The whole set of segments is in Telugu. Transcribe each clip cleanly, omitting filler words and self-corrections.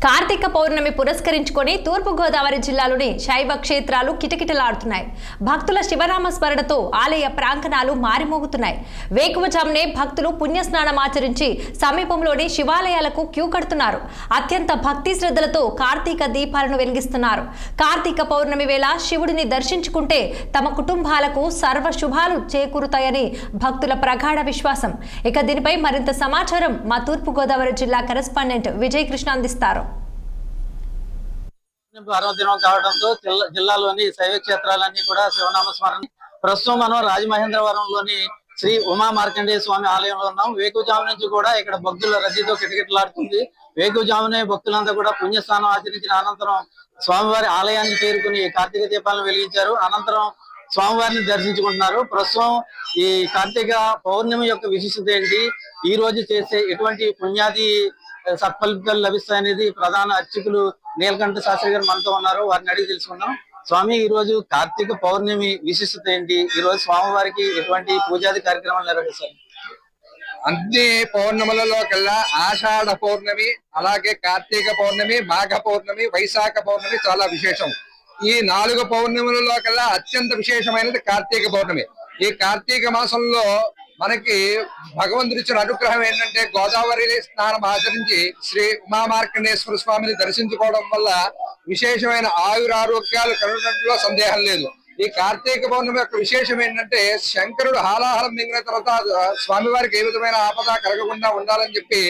కార్తీక పౌర్ణమి పురస్కరించుకొని తూర్పు గోదావరి జిల్లాలోని శైవ క్షేత్రాలు కిటకిటలాడుతున్నాయి. భక్తుల శివనామ స్మరణతో ఆలయ ప్రాంగణాలు మారిమోగుతున్నాయి. వేకువజామునే భక్తులు పుణ్యస్నానం ఆచరించి సమీపంలోని శివాలయాలకు క్యూ కడుతున్నారు. అత్యంత భక్తి శ్రద్ధలతో కార్తీక దీపాలను వెలిగిస్తున్నారు. కార్తీక పౌర్ణమి వేళ శివుడిని దర్శించుకుంటే తమ కుటుంబాలకు సర్వ శుభాలు చేకూరుతాయని భక్తుల ప్రగాఢ విశ్వాసం. ఇక దీనిపై మరింత సమాచారం మా తూర్పు గోదావరి జిల్లా కరెస్పాండెంట్ విజయ్ కృష్ణ అందిస్తారు. పర్వదినం కావడంతో జిల్లాలోని శైవ క్షేత్రాలన్నీ కూడా శివనామ స్మరణ. ప్రస్తుతం మనం రాజమహేంద్రవరంలోని శ్రీ ఉమా మార్కండేయ స్వామి ఆలయంలో ఉన్నాం. వేకువజాము నుంచి కూడా ఇక్కడ భక్తుల రద్దీతో కిటకిటలాడుతుంది. వేకువజామునే భక్తులంతా కూడా పుణ్యస్నానం ఆచరించిన అనంతరం స్వామివారి ఆలయానికి చేరుకుని కార్తీక దీపాలను వెలిగించారు. అనంతరం స్వామివారిని దర్శించుకుంటున్నారు. ప్రస్తుతం ఈ కార్తీక పౌర్ణమి యొక్క విశిష్టత ఏంటి, ఈ రోజు చేసే ఎటువంటి పుణ్యాది సత్ఫలితాలు లభిస్తాయనేది ప్రధాన అర్చకులు నీలకంఠ శాస్త్రి గారు మనతో ఉన్నారు. వారిని అడిగి తెలుసుకుందాం. స్వామి, ఈ రోజు కార్తీక పౌర్ణమి విశిష్టత ఏంటి? ఈ రోజు స్వామివారికి ఎటువంటి పూజాది కార్యక్రమాలు నిర్వహిస్తారు? అన్ని పౌర్ణములలో కల్లా ఆషాఢ పౌర్ణమి, అలాగే కార్తీక పౌర్ణమి, మాఘ పౌర్ణమి, వైశాఖ పౌర్ణమి చాలా విశేషం. ఈ 4 పౌర్ణములలో కల్లా అత్యంత విశేషమైనది కార్తీక పౌర్ణమి. ఈ కార్తీక మాసంలో మనకి భగవంతుడి ఇచ్చిన అనుగ్రహం ఏంటంటే గోదావరి స్నానం ఆచరించి శ్రీ ఉమా మార్కండేశ్వర స్వామిని దర్శించుకోవడం వల్ల విశేషమైన ఆయురారోగ్యాలు కలగడంలో సందేహం లేదు. ఈ కార్తీక పౌర్ణమి యొక్క విశేషం ఏంటంటే శంకరుడు హాలాహలం మింగిన తర్వాత స్వామివారికి ఏ విధమైన ఆపద కలగకుండా ఉండాలని చెప్పి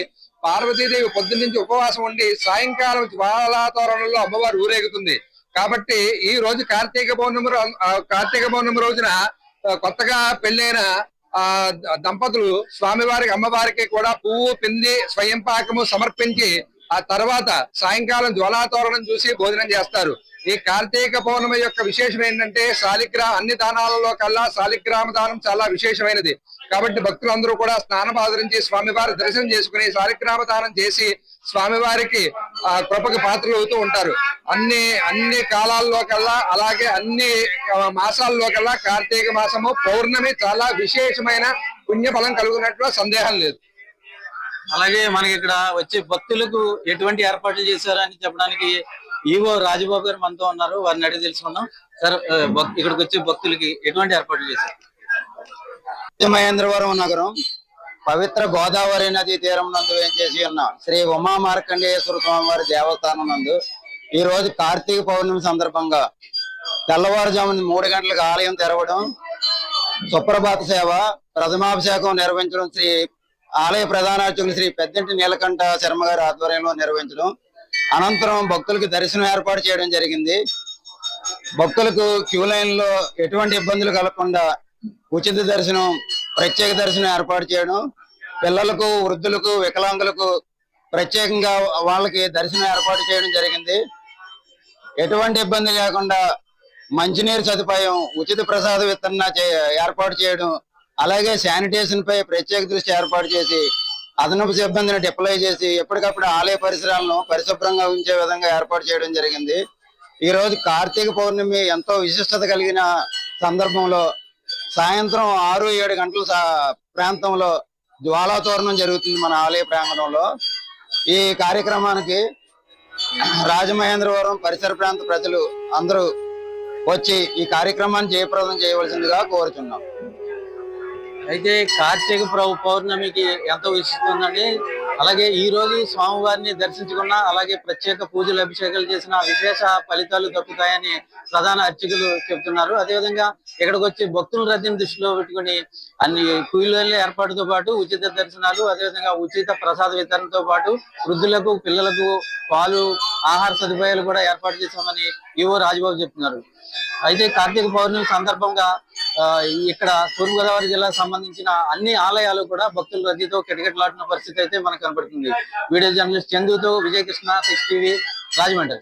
పార్వతీదేవి పొద్దున్నుంచి ఉపవాసం ఉండి సాయంకాలం జ్వాలాతోరణంలో అమ్మవారు ఊరేగుతుంది. కాబట్టి ఈ రోజు కార్తీక పౌర్ణమి రోజున కొత్తగా పెళ్ళైన దంపతులు స్వామివారికి అమ్మవారికి కూడా పువ్వు పిండి స్వయం పాకము సమర్పించి ఆ తర్వాత సాయంకాలం జ్వాలాతోరణం చూసి భోజనం చేస్తారు. ఈ కార్తీక పౌర్ణమి యొక్క విశేషం ఏంటంటే అన్ని దానాలలో కల్లా శాలిగ్రామ దానం చాలా విశేషమైనది. కాబట్టి భక్తులందరూ కూడా స్నానం ఆచరించి స్వామివారి దర్శనం చేసుకుని శాలిగ్రామ దానం చేసి స్వామివారికి కృపకి పాత్రలు అవుతూ ఉంటారు. అన్ని కాలాల్లో కల్లా అలాగే అన్ని మాసాల్లో కల్లా కార్తీక మాసము పౌర్ణమి చాలా విశేషమైన పుణ్యఫలం కలుగునట్లు సందేహం లేదు. అలాగే మనకి ఇక్కడ వచ్చే భక్తులకు ఎటువంటి ఏర్పాట్లు చేశారని చెప్పడానికి ఈవో రాజబాబు గారు మనతో ఉన్నారు. వారిని అడిగి తెలుసుకున్నాం. సార్, ఇక్కడికి వచ్చే భక్తులకి ఎటువంటి ఏర్పాట్లు చేశారు? మహేంద్రవరం నగరం పవిత్ర గోదావరి నది తీరం నందు వేంచేసి ఉన్న శ్రీ ఉమా మార్కండేశ్వర స్వామివారి దేవస్థానం నందు ఈ రోజు కార్తీక పౌర్ణమి సందర్భంగా తెల్లవారుజామున 3 గంటలకు ఆలయం తెరవడం, సుప్రభాత సేవ, ప్రథమాభిషేకం నిర్వహించడం శ్రీ ఆలయ ప్రధానార్చకులు శ్రీ పెద్దంటి నీలకంఠ శర్మ గారి ఆధ్వర్యంలో నిర్వహించడం, అనంతరం భక్తులకు దర్శనం ఏర్పాటు చేయడం జరిగింది. భక్తులకు క్యూ లైన్ లో ఎటువంటి ఇబ్బందులు కలగకుండా ఉచిత దర్శనం, ప్రత్యేక దర్శనం ఏర్పాటు చేయడం, పిల్లలకు, వృద్ధులకు, వికలాంగులకు ప్రత్యేకంగా వాళ్ళకి దర్శనం ఏర్పాటు చేయడం జరిగింది. ఎటువంటి ఇబ్బంది లేకుండా మంచినీరు సదుపాయం, ఉచిత ప్రసాద వితరణ ఏర్పాటు చేయడం, అలాగే శానిటేషన్ పై ప్రత్యేక దృష్టి ఏర్పాటు చేసి అదనపు సిబ్బందిని డిప్లాయ్ చేసి ఎప్పటికప్పుడు ఆలయ పరిసరాలను పరిశుభ్రంగా ఉంచే విధంగా ఏర్పాటు చేయడం జరిగింది. ఈ రోజు కార్తీక పౌర్ణమి ఎంతో విశిష్టత కలిగిన సందర్భంలో సాయంత్రం 6-7 గంటల ప్రాంతంలో జ్వాలాతోరణం జరుగుతుంది మన ఆలయ ప్రాంగణంలో. ఈ కార్యక్రమానికి రాజమహేంద్రవరం పరిసర ప్రాంత ప్రజలు అందరూ వచ్చి ఈ కార్యక్రమాన్ని జయప్రదం చేయవలసిందిగా కోరుచున్నాం. అయితే కార్తీక పౌర్ణమికి ఎంతో విశిస్తుందండి. అలాగే ఈ రోజు స్వామివారిని దర్శించుకున్న, అలాగే ప్రత్యేక పూజలు అభిషేకాలు చేసిన విశేష ఫలితాలు దక్కుతాయని ప్రధాన అర్చకులు చెబుతున్నారు. అదేవిధంగా ఇక్కడికి వచ్చి భక్తుల రద్దీని దృష్టిలో పెట్టుకుని అన్ని క్యూలైన్ల ఏర్పాటుతో పాటు ఉచిత దర్శనాలు, అదేవిధంగా ఉచిత ప్రసాద వితరణతో పాటు వృద్ధులకు, పిల్లలకు పాలు, ఆహార సదుపాయాలు కూడా ఏర్పాటు చేశామని ఈవో రాజబాబు చెప్తున్నారు. అయితే కార్తీక పౌర్ణమి సందర్భంగా ఇక్కడ తూర్పుగోదావరి జిల్లాకు సంబంధించిన అన్ని ఆలయాలు కూడా భక్తుల రద్దీతో కిటకిటలాడిన పరిస్థితి అయితే మనకు కనబడుతుంది. వీడియో జర్నలిస్ట్ చందుతో విజయకృష్ణ, 6 టీవీ, రాజమండ్రి.